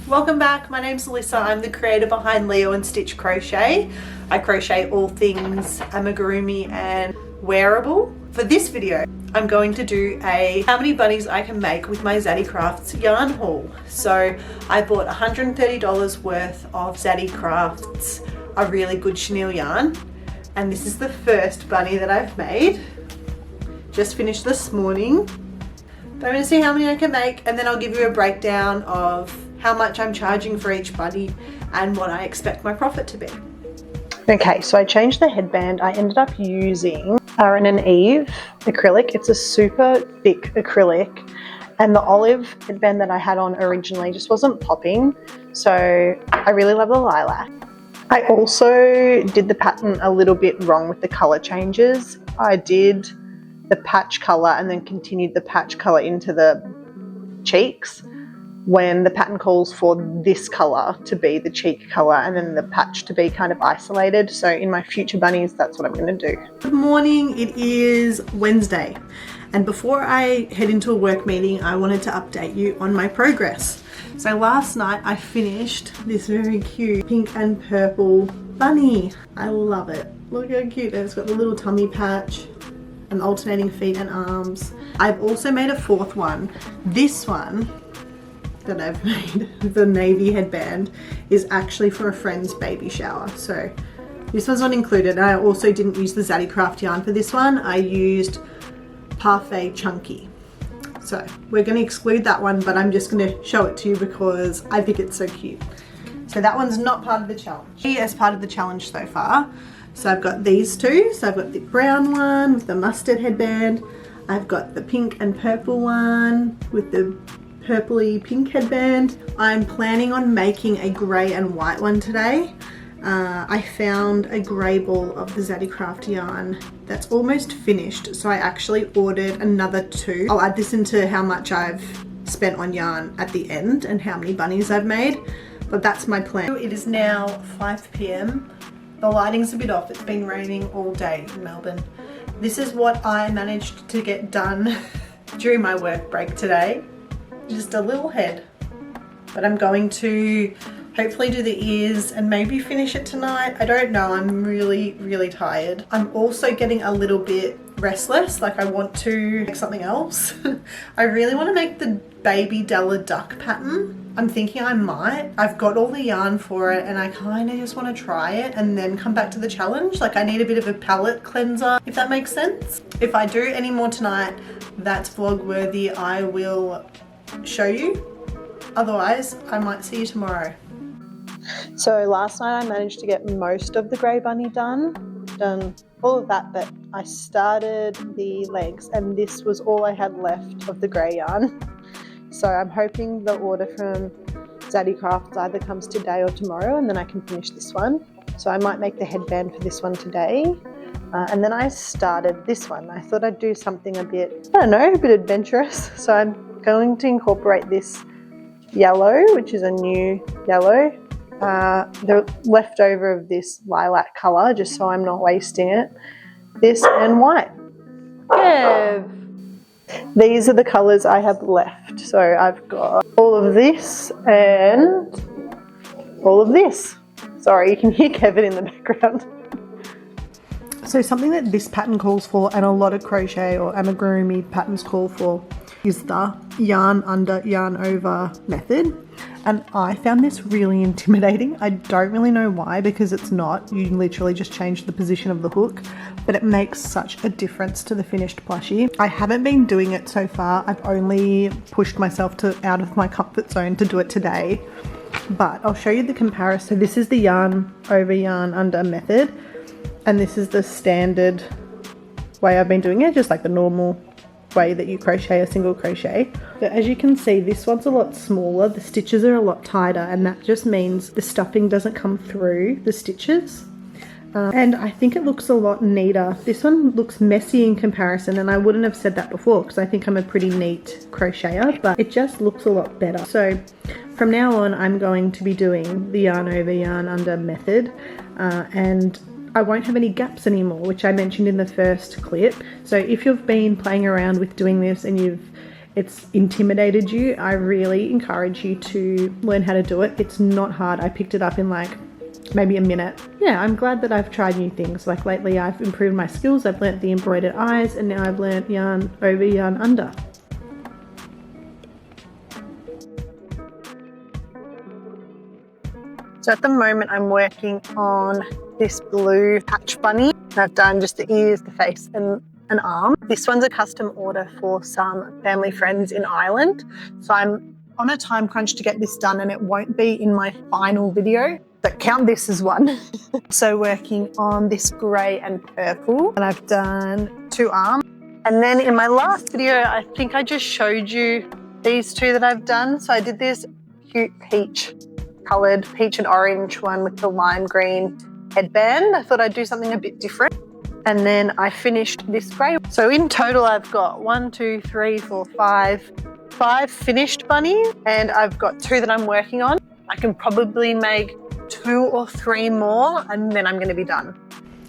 Welcome back. My name's Alyssa. I'm the creator behind Leo and Stitch Crochet. I crochet all things amigurumi and wearable. For this video, I'm going to do a how many bunnies I can make with my Zaddy Crafts yarn haul. So I bought $130 worth of Zaddy Crafts, a really good chenille yarn. And this is the first bunny that I've made. Just finished this morning. But I'm going to see how many I can make, and then I'll give you a breakdown of how much I'm charging for each bunny and what I expect my profit to be. Okay, so I changed the headband. I ended up using Aaron and Eve acrylic. It's a super thick acrylic, and the olive headband that I had on originally just wasn't popping, so I really love the lilac. I also did the pattern a little bit wrong with the colour changes. I did the patch colour and then continued the patch colour into the cheeks, when the pattern calls for this colour to be the cheek colour and then the patch to be kind of isolated. So in my future bunnies, that's what I'm going to do. Good morning, it is Wednesday, and before I head into a work meeting, I wanted to update you on my progress. So last night I finished this very cute pink and purple bunny. I love it. Look how cute. It's got the little tummy patch and alternating feet and arms. I've also made a fourth one. This one that I've made, the navy headband, is actually for a friend's baby shower. So this one's not included. And I also didn't use the Zaddy Craft yarn for this one. I used Parfait Chunky. So we're going to exclude that one, but I'm just going to show it to you because I think it's so cute. So that one's not part of the challenge. As part of the challenge so far. So I've got these two. So I've got the brown one with the mustard headband. I've got the pink and purple one with the purpley pink headband. I'm planning on making a grey and white one today. I found a grey ball of the Zaddy Craft yarn that's almost finished, so I actually ordered another two. I'll add this into how much I've spent on yarn at the end and how many bunnies I've made, but that's my plan. It is now 5 p.m. The lighting's a bit off. It's been raining all day in Melbourne. This is what I managed to get done during my work break today. Just a little head, but I'm going to hopefully do the ears and maybe finish it tonight. I don't know. I'm really tired. I'm also getting a little bit restless, like I want to make something else. I really want to make the baby Della duck pattern. I'm thinking I might. I've got all the yarn for it and I kind of just want to try it and then come back to the challenge. Like I need a bit of a palette cleanser, if that makes sense. If I do any more tonight, that's vlog worthy. I will show you. Otherwise, I might see you tomorrow. So last night I managed to get most of the grey bunny done all of that, but I started the legs and this was all I had left of the grey yarn. So I'm hoping the order from Zaddy Crafts either comes today or tomorrow, and then I can finish this one. So I might make the headband for this one today. And then I started this one. I thought I'd do something a bit, I don't know, a bit adventurous. So I'm going to incorporate this yellow, which is a new yellow. The leftover of this lilac colour, just so I'm not wasting it. This and white. Yeah. These are the colours I have left. So I've got all of this and all of this. Sorry, you can hear Kevin in the background. So something that this pattern calls for, and a lot of crochet or amigurumi patterns call for, is the yarn under, yarn over method. And I found this really intimidating. I don't really know why, because it's not. You literally just change the position of the hook, but it makes such a difference to the finished plushie. I haven't been doing it so far. I've only pushed myself out of my comfort zone to do it today, but I'll show you the comparison. So this is the yarn over, yarn under method, and this is the standard way I've been doing it, just like the normal way that you crochet a single crochet. But as you can see, this one's a lot smaller, the stitches are a lot tighter, and that just means the stuffing doesn't come through the stitches. And I think it looks a lot neater. This one looks messy in comparison, and I wouldn't have said that before because I think I'm a pretty neat crocheter, but it just looks a lot better. So from now on, I'm going to be doing the yarn over, yarn under method, and I won't have any gaps anymore, which I mentioned in the first clip. So if you've been playing around with doing this and you've it's intimidated you, I really encourage you to learn how to do it. It's not hard. I picked it up in like maybe a minute. Yeah, I'm glad that I've tried new things. Like lately I've improved my skills. I've learnt the embroidered eyes, and now I've learnt yarn over, yarn under. So at the moment I'm working on this blue patch bunny. I've done just the ears, the face and an arm. This one's a custom order for some family friends in Ireland. So I'm on a time crunch to get this done, and it won't be in my final video, but count this as one. So working on this grey and purple, and I've done 2 arms. And then in my last video, I think I just showed you these 2 that I've done. So I did this cute peach coloured, peach and orange one with the lime green headband. I thought I'd do something a bit different. And then I finished this grey. So in total I've got 1, 2, 3, 4, 5 finished bunnies, and I've got 2 that I'm working on. I can probably make 2 or 3 more, and then I'm going to be done.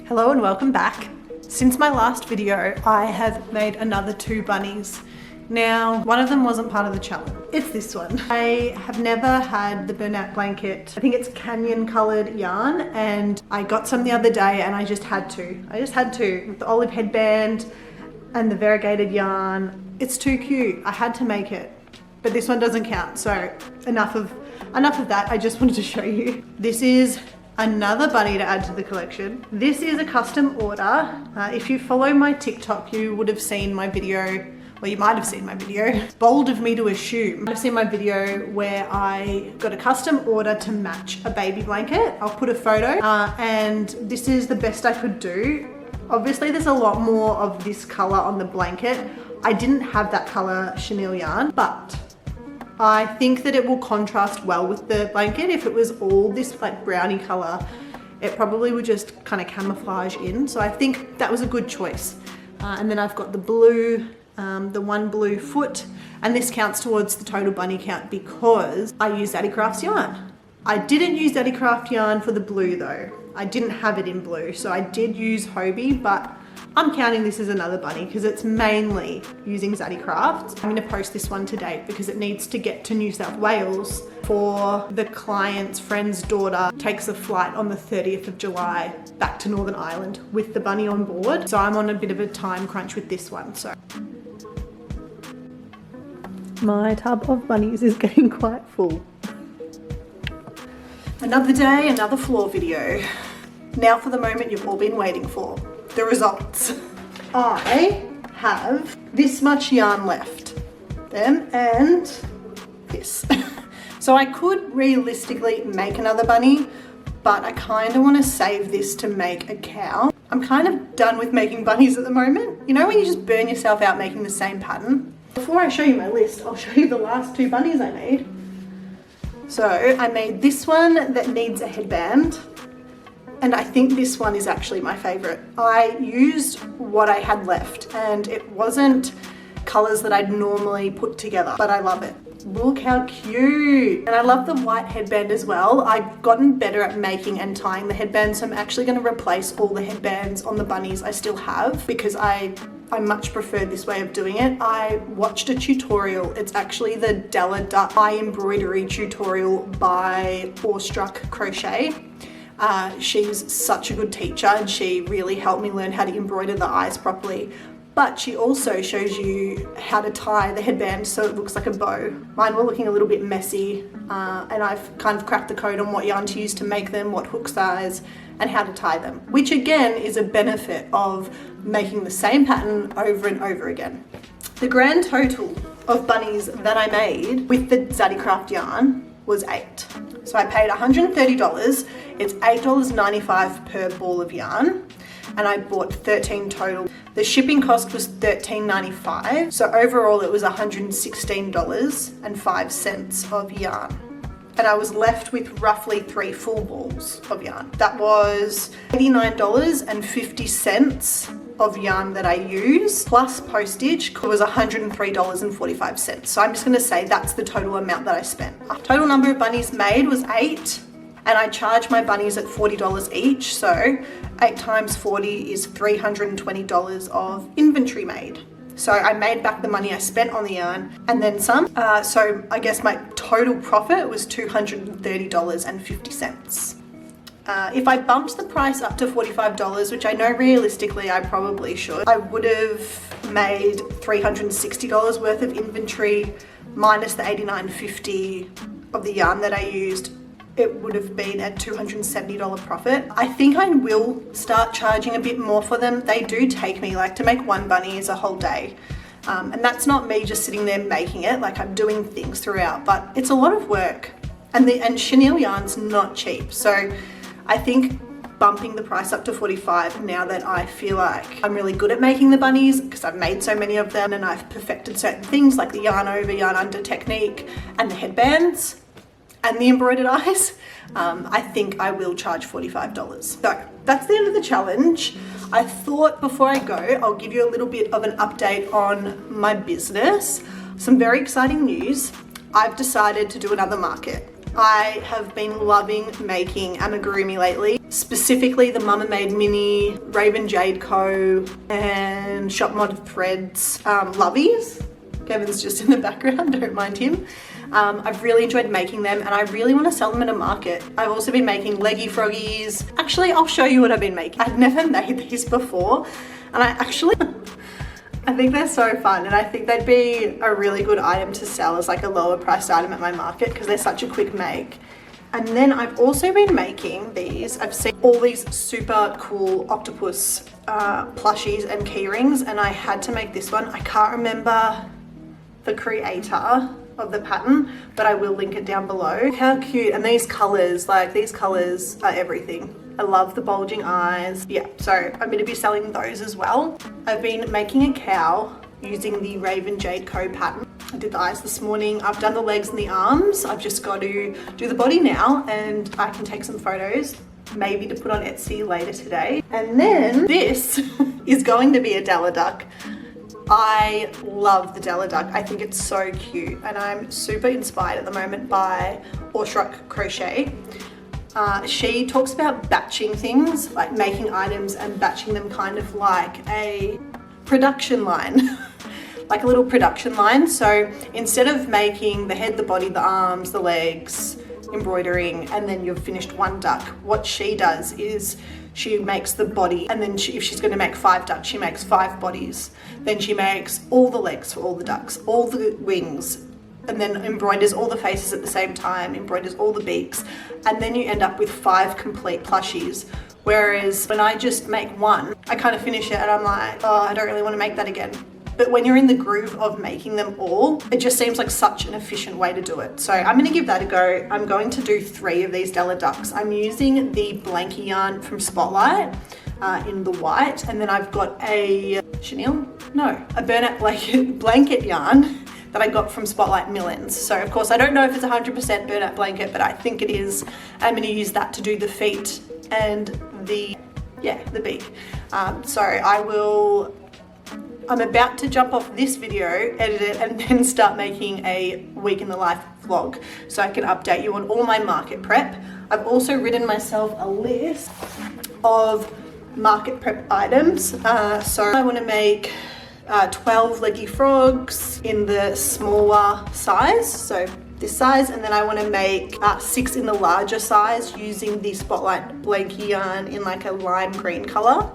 Hello and welcome back. Since my last video, I have made another 2 bunnies. Now, one of them wasn't part of the challenge. It's this one. I have never had the burnout blanket. I think it's canyon colored yarn, and I got some the other day and I just had to. With the olive headband and the variegated yarn. It's too cute. I had to make it. But this one doesn't count, so enough of that. I just wanted to show you. This is another bunny to add to the collection. This is a custom order. If you follow my TikTok, you would have seen my video. Well, you might have seen my video. Bold of me to assume. I've seen my video where I got a custom order to match a baby blanket. I'll put a photo, and this is the best I could do. Obviously, there's a lot more of this color on the blanket. I didn't have that color chenille yarn, but I think that it will contrast well with the blanket. If it was all this like brownie color, it probably would just kind of camouflage in. So I think that was a good choice. And then I've got the blue, the 1 blue foot, and this counts towards the total bunny count because I use Zaddy Crafts yarn. I didn't use Zaddy Craft yarn for the blue though. I didn't have it in blue, so I did use Hobie, but I'm counting this as another bunny because it's mainly using Zaddy Crafts. I'm going to post this one today because it needs to get to New South Wales for the client's friend's daughter takes a flight on the 30th of July back to Northern Ireland with the bunny on board. So I'm on a bit of a time crunch with this one. So my tub of bunnies is getting quite full. Another day, another floor video. Now for the moment you've all been waiting for. The results. I have this much yarn left, then, and this. So I could realistically make another bunny, but I kind of want to save this to make a cow. I'm kind of done with making bunnies at the moment. You know when you just burn yourself out making the same pattern? Before I show you my list, I'll show you the last 2 bunnies I made. So I made this one that needs a headband. And I think this one is actually my favorite. I used what I had left and it wasn't colors that I'd normally put together, but I love it. Look how cute. And I love the white headband as well. I've gotten better at making and tying the headband, so I'm actually going to replace all the headbands on the bunnies I still have because I much prefer this way of doing it. I watched a tutorial. It's actually the Della embroidery tutorial by Awestruck Crochet. She's such a good teacher and she really helped me learn how to embroider the eyes properly. But she also shows you how to tie the headband so it looks like a bow. Mine were looking a little bit messy and I've kind of cracked the code on what yarn to use to make them, what hook size, and how to tie them. Which again is a benefit of making the same pattern over and over again. The grand total of bunnies that I made with the Zaddy Craft yarn was 8. So I paid $130. It's $8.95 per ball of yarn. And I bought 13 total. The shipping cost was $13.95. So overall it was $116.05 of yarn. And I was left with roughly 3 full balls of yarn. That was $89.50 of yarn that I use, plus postage. It was $103.45. So I'm just gonna say that's the total amount that I spent. Total number of bunnies made was 8. And I charge my bunnies at $40 each, so 8 times 40 is $320 of inventory made. So I made back the money I spent on the yarn and then some. So I guess my total profit was $230.50. If I bumped the price up to $45, which I know realistically I probably should, I would have made $360 worth of inventory minus the $89.50 of the yarn that I used. It would have been a $270 profit. I think I will start charging a bit more for them. They do take me, like, to make one bunny is a whole day. And that's not me just sitting there making it, like I'm doing things throughout, but it's a lot of work. And chenille yarn's not cheap. So I think bumping the price up to $45 now that I feel like I'm really good at making the bunnies because I've made so many of them and I've perfected certain things like the yarn over, yarn under technique and the headbands and the embroidered eyes, I think I will charge $45. So that's the end of the challenge. I thought before I go, I'll give you a little bit of an update on my business. Some very exciting news. I've decided to do another market. I have been loving making amigurumi lately, specifically the Mama Made Mini, Ravenjadeco and shopModThreads lovies. Kevin's just in the background, don't mind him. I've really enjoyed making them and I really want to sell them at a market. I've also been making Leggy Froggies. Actually, I'll show you what I've been making. I've never made these before and I think they're so fun and I think they'd be a really good item to sell as like a lower priced item at my market because they're such a quick make. And then I've also been making these. I've seen all these super cool Octopus plushies and key rings and I had to make this one. I can't remember the creator of the pattern, but I will link it down below. How cute. And these colors, like these colors are everything. I love the bulging eyes. Yeah, so I'm going to be selling those as well. I've been making a cow using the Ravenjadeco pattern. I did the eyes this morning. I've done the legs and the arms. I've just got to do the body now and I can take some photos, maybe to put on Etsy later today. And then this is going to be a Della duck. I love the Della duck. I think it's so cute and I'm super inspired at the moment by Crochet. She talks about batching things, like making items and batching them kind of like a production line, like a little production line. So instead of making the head, the body, the arms, the legs, embroidering, and then you've finished one duck, what she does is she makes the body and then if she's going to make 5 ducks, she makes 5 bodies. Then she makes all the legs for all the ducks, all the wings, and then embroiders all the faces at the same time, embroiders all the beaks, and then you end up with 5 complete plushies. Whereas when I just make one, I kind of finish it and I'm like, oh, I don't really want to make that again. But when you're in the groove of making them all, it just seems like such an efficient way to do it. So I'm going to give that a go. I'm going to do 3 of these Della ducks. I'm using the blanket yarn from Spotlight in the white, and then I've got a chenille? No, a burnout blanket yarn that I got from Spotlight Millens. So of course I don't know if it's 100% burnout blanket, but I think it is. I'm going to use that to do the feet and the beak. I'm about to jump off this video, edit it, and then start making a week in the life vlog so I can update you on all my market prep. I've also written myself a list of market prep items. So I want to make 12 leggy frogs in the smaller size, so this size, and then I want to make 6 in the larger size using the Spotlight blankie yarn in like a lime green color.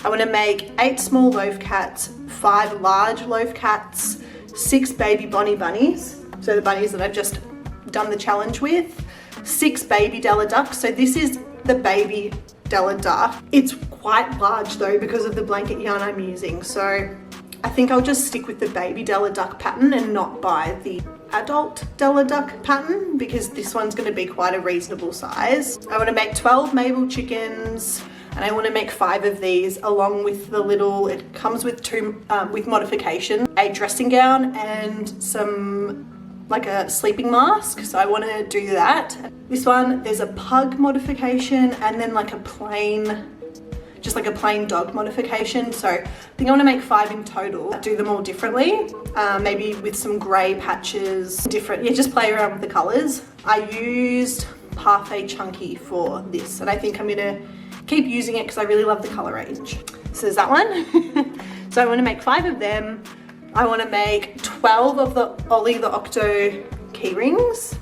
I want to make 8 small loaf cats, 5 large loaf cats, 6 baby Bonnie bunnies, so the bunnies that I've just done the challenge with, 6 baby Della ducks. So this is the baby Della duck. It's quite large though because of the blanket yarn I'm using, so I think I'll just stick with the baby Della duck pattern and not buy the adult Della duck pattern because this one's going to be quite a reasonable size. I want to make 12 Mabel chickens, and I want to make 5 of these along with the little, it comes with 2 with modification, a dressing gown and some like a sleeping mask, so I want to do that. This one, there's a pug modification and then like a plain, just like a plain dog modification. So I think I want to make 5 in total, do them all differently, maybe with some grey patches, different, just play around with the colours. I used Parfait Chunky for this and I think I'm going to keep using it because I really love the colour range. So there's that one. So I want to make 5 of them. I want to make 12 of the Ollie the Octo key rings.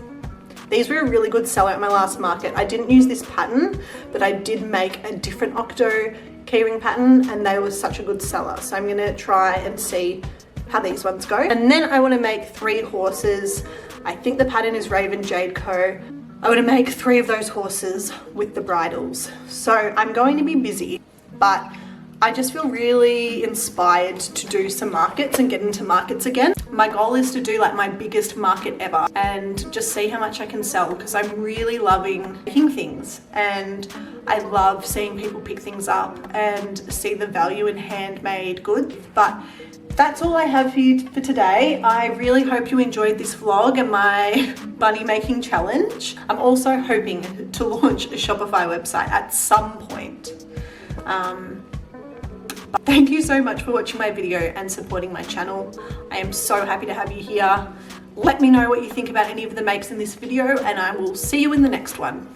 These were a really good seller at my last market. I didn't use this pattern, but I did make a different Octo keyring pattern and they were such a good seller. So I'm gonna try and see how these ones go. And then I wanna make 3 horses. I think the pattern is Ravenjadeco. I wanna make 3 of those horses with the bridles. So I'm going to be busy, but I just feel really inspired to do some markets and get into markets again. My goal is to do like my biggest market ever and just see how much I can sell, because I'm really loving making things and I love seeing people pick things up and see the value in handmade goods. But that's all I have for you for today. I really hope you enjoyed this vlog and my bunny making challenge. I'm also hoping to launch a Shopify website at some point. But thank you so much for watching my video and supporting my channel. I am so happy to have you here. Let me know what you think about any of the makes in this video and I will see you in the next one.